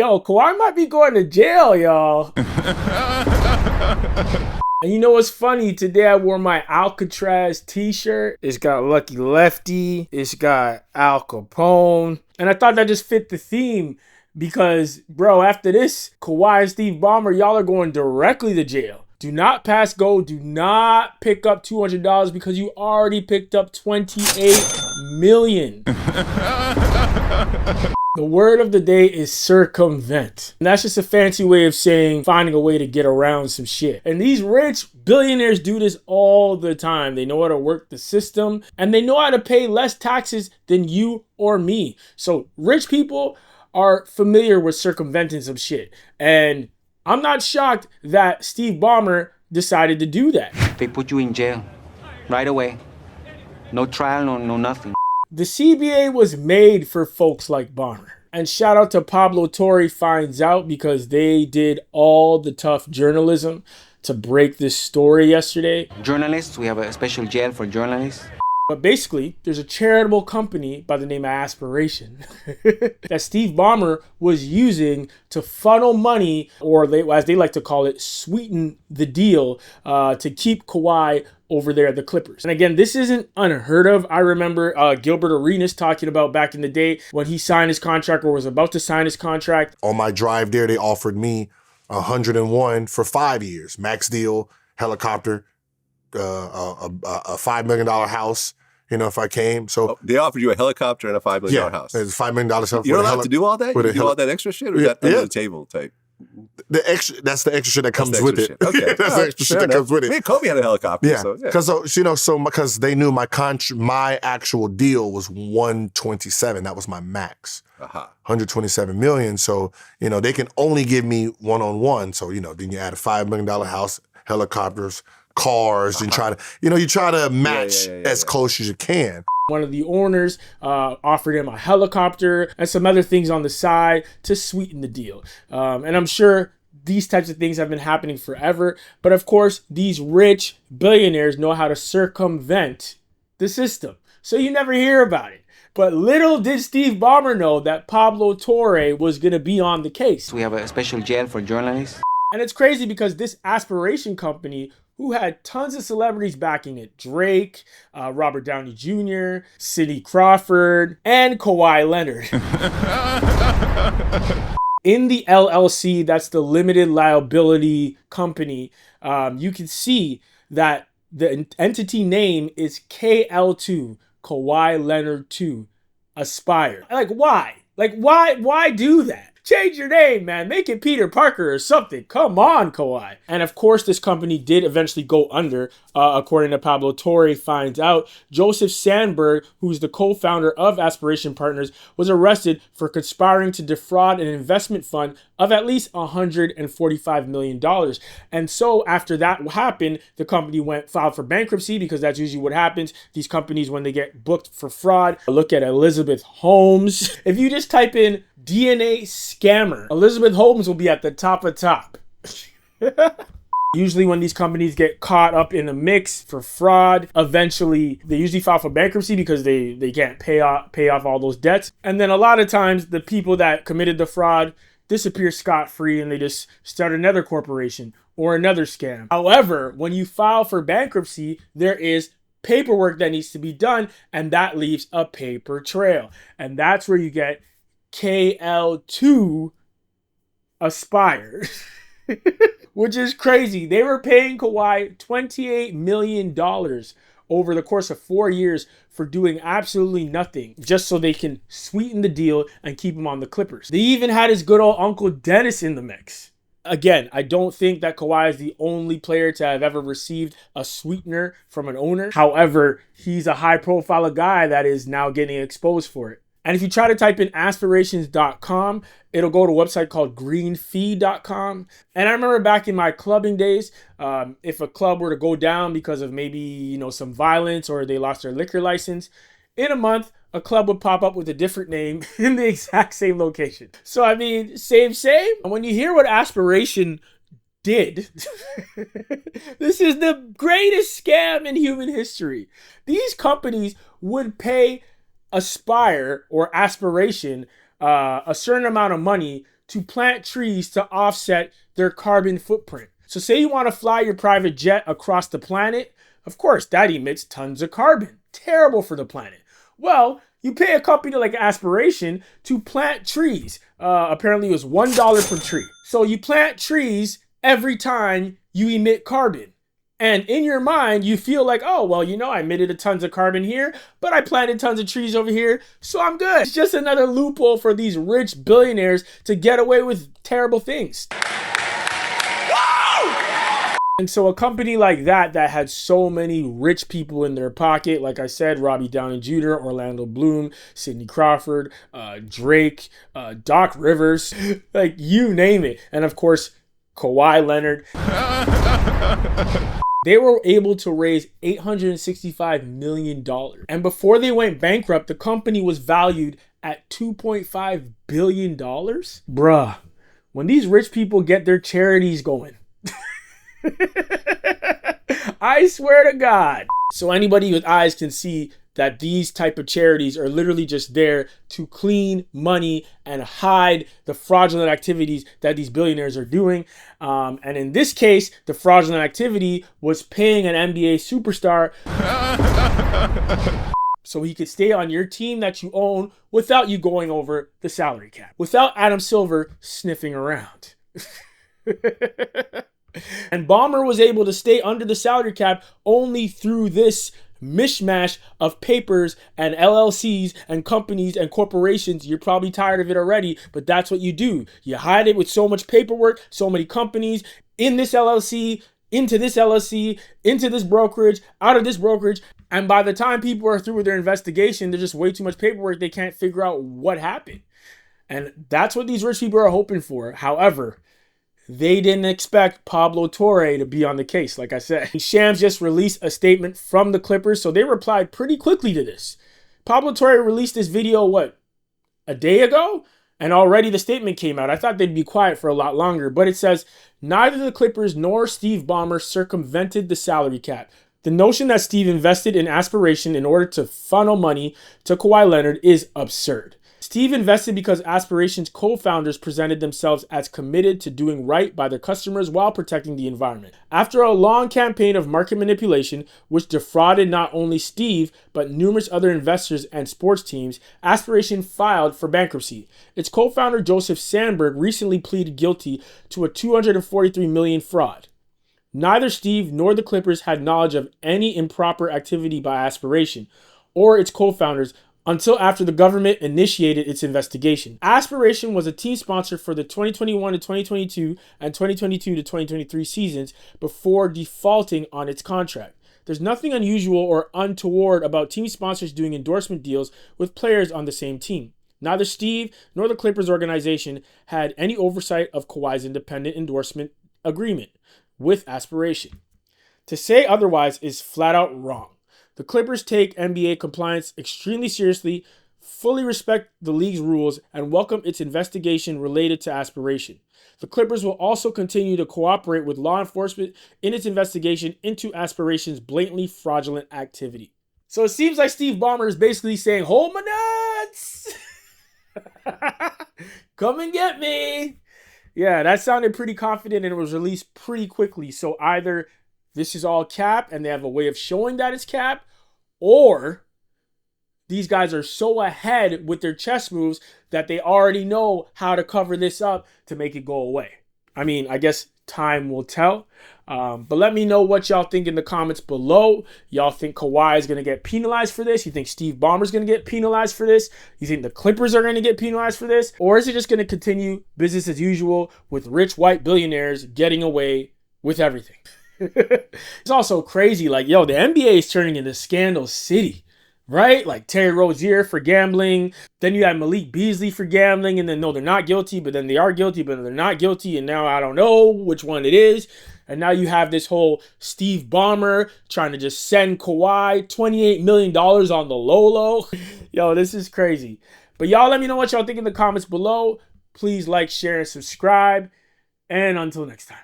Yo, Kawhi might be going to jail, y'all. And you know what's funny? Today I wore my Alcatraz t-shirt. It's got Lucky Lefty. It's got Al Capone. And I thought that just fit the theme because, bro, after this, Kawhi and Steve Ballmer, y'all are going directly to jail. Do not pass go. Do not pick up $200 because you already picked up $28 million. The word of the day is circumvent. And that's just a fancy way of saying finding a way to get around some shit. And these rich billionaires do this all the time. They know how to work the system and they know how to pay less taxes than you or me. So rich people are familiar with circumventing some shit. And I'm not shocked that Steve Ballmer decided to do that. They put you in jail right away. No trial, no nothing. The CBA was made for folks like Ballmer. And shout out to Pablo Torre Finds Out because they did all the tough journalism to break this story yesterday. Journalists, we have a special jail for journalists. But basically, there's a charitable company by the name of Aspiration that Steve Ballmer was using to funnel money, or as they like to call it, sweeten the deal to keep Kawhi over there at the Clippers. And again, this isn't unheard of. I remember Gilbert Arenas talking about back in the day when he signed his contract or was about to sign his contract. On my drive there, they offered me 101 for 5 years. Max deal, helicopter, a $5 million house, if I came. So they offered you a helicopter and a $5 million house. It's $5 million house. You're allowed to do all that? You do all that extra shit, or is that under the table type? That's the extra shit that comes with it. Okay. That's the extra shit that comes with it. Me and Kobe had a helicopter. Yeah. So, Because they knew my actual deal was 127. That was my max. 127 million. So, they can only give me one-on-one. So, then you add a $5 million house, helicopters, cars, and try to match as close as you can. One of the owners offered him a helicopter and some other things on the side to sweeten the deal. And I'm sure these types of things have been happening forever. But of course, these rich billionaires know how to circumvent the system. So you never hear about it. But little did Steve Ballmer know that Pablo Torre was going to be on the case. We have a special jail for journalists. And it's crazy because this Aspiration company, who had tons of celebrities backing it, Drake, Robert Downey Jr., Cindy Crawford, and Kawhi Leonard. In the LLC, that's the limited liability company, you can see that the entity name is KL2, Kawhi Leonard 2, Aspire. Like, why? Why do that? Change your name, man. Make it Peter Parker or something. Come on, Kawhi. And of course, this company did eventually go under, according to Pablo Torre Finds Out. Joseph Sandberg, who's the co-founder of Aspiration Partners, was arrested for conspiring to defraud an investment fund of at least $145 million. And so after that happened, the company filed for bankruptcy because that's usually what happens. These companies, when they get booked for fraud, look at Elizabeth Holmes. If you just type in DNA scammer, Elizabeth Holmes will be at the top. Usually when these companies get caught up in a mix for fraud, eventually they usually file for bankruptcy because they can't pay off all those debts. And then a lot of times the people that committed the fraud disappear scot-free and they just start another corporation or another scam. However, when you file for bankruptcy, there is paperwork that needs to be done, and that leaves a paper trail. And that's where you get KL2 Aspire, which is crazy. They were paying Kawhi $28 million over the course of 4 years for doing absolutely nothing, just so they can sweeten the deal and keep him on the Clippers. They even had his good old Uncle Dennis in the mix. Again, I don't think that Kawhi is the only player to have ever received a sweetener from an owner. However, he's a high-profile guy that is now getting exposed for it. And if you try to type in aspirations.com, it'll go to a website called greenfee.com. And I remember back in my clubbing days, if a club were to go down because of maybe, some violence or they lost their liquor license, in a month, a club would pop up with a different name in the exact same location. So, same. And when you hear what Aspiration did, this is the greatest scam in human history. These companies would pay Aspire or Aspiration a certain amount of money to plant trees to offset their carbon footprint. So say you want to fly your private jet across the planet. Of course, that emits tons of carbon. Terrible for the planet. Well, you pay a company like Aspiration to plant trees. Apparently it was $1 per tree. So you plant trees every time you emit carbon. And in your mind, you feel like, oh, well, you know, I emitted a tons of carbon here, but I planted tons of trees over here, so I'm good. It's just another loophole for these rich billionaires to get away with terrible things. And so a company like that had so many rich people in their pocket, like I said, Robbie Downey Jr., Orlando Bloom, Sidney Crawford, Drake, Doc Rivers, like you name it. And of course, Kawhi Leonard. They were able to raise $865 million. And before they went bankrupt, the company was valued at $2.5 billion. Bruh, when these rich people get their charities going, I swear to God. So anybody with eyes can see that these type of charities are literally just there to clean money and hide the fraudulent activities that these billionaires are doing. And in this case, the fraudulent activity was paying an NBA superstar so he could stay on your team that you own without you going over the salary cap, without Adam Silver sniffing around. And Ballmer was able to stay under the salary cap only through this mishmash of papers and LLCs and companies and corporations. You're probably tired of it already, but that's what you do. You hide it with so much paperwork, so many companies, in this LLC, into this LLC, into this brokerage, out of this brokerage. And by the time people are through with their investigation, there's just way too much paperwork. They can't figure out what happened. And that's what these rich people are hoping for. However, they didn't expect Pablo Torre to be on the case, like I said. Shams just released a statement from the Clippers, so they replied pretty quickly to this. Pablo Torre released this video, a day ago? And already the statement came out. I thought they'd be quiet for a lot longer, but it says, neither the Clippers nor Steve Ballmer circumvented the salary cap. The notion that Steve invested in Aspiration in order to funnel money to Kawhi Leonard is absurd. Steve invested because Aspiration's co-founders presented themselves as committed to doing right by their customers while protecting the environment. After a long campaign of market manipulation, which defrauded not only Steve, but numerous other investors and sports teams, Aspiration filed for bankruptcy. Its co-founder Joseph Sandberg recently pleaded guilty to a $243 million fraud. Neither Steve nor the Clippers had knowledge of any improper activity by Aspiration or its co-founders until after the government initiated its investigation. Aspiration was a team sponsor for the 2021 to 2022 and 2022 to 2023 seasons before defaulting on its contract. There's nothing unusual or untoward about team sponsors doing endorsement deals with players on the same team. Neither Steve nor the Clippers organization had any oversight of Kawhi's independent endorsement agreement with Aspiration. To say otherwise is flat out wrong. The Clippers take NBA compliance extremely seriously, fully respect the league's rules, and welcome its investigation related to Aspiration. The Clippers will also continue to cooperate with law enforcement in its investigation into Aspiration's blatantly fraudulent activity. So it seems like Steve Ballmer is basically saying, hold my nuts! Come and get me! Yeah, that sounded pretty confident and it was released pretty quickly. So either this is all cap and they have a way of showing that it's cap, or these guys are so ahead with their chess moves that they already know how to cover this up to make it go away. I mean, I guess time will tell. But let me know what y'all think in the comments below. Y'all think Kawhi is going to get penalized for this? You think Steve Ballmer is going to get penalized for this? You think the Clippers are going to get penalized for this? Or is it just going to continue business as usual with rich white billionaires getting away with everything? It's also crazy. Like, yo, the NBA is turning into Scandal City, right? Like Terry Rozier for gambling. Then you had Malik Beasley for gambling. And then, no, they're not guilty. But then they are guilty, but they're not guilty. And now I don't know which one it is. And now you have this whole Steve Ballmer trying to just send Kawhi $28 million on the low. Yo, this is crazy. But y'all let me know what y'all think in the comments below. Please like, share, and subscribe. And until next time.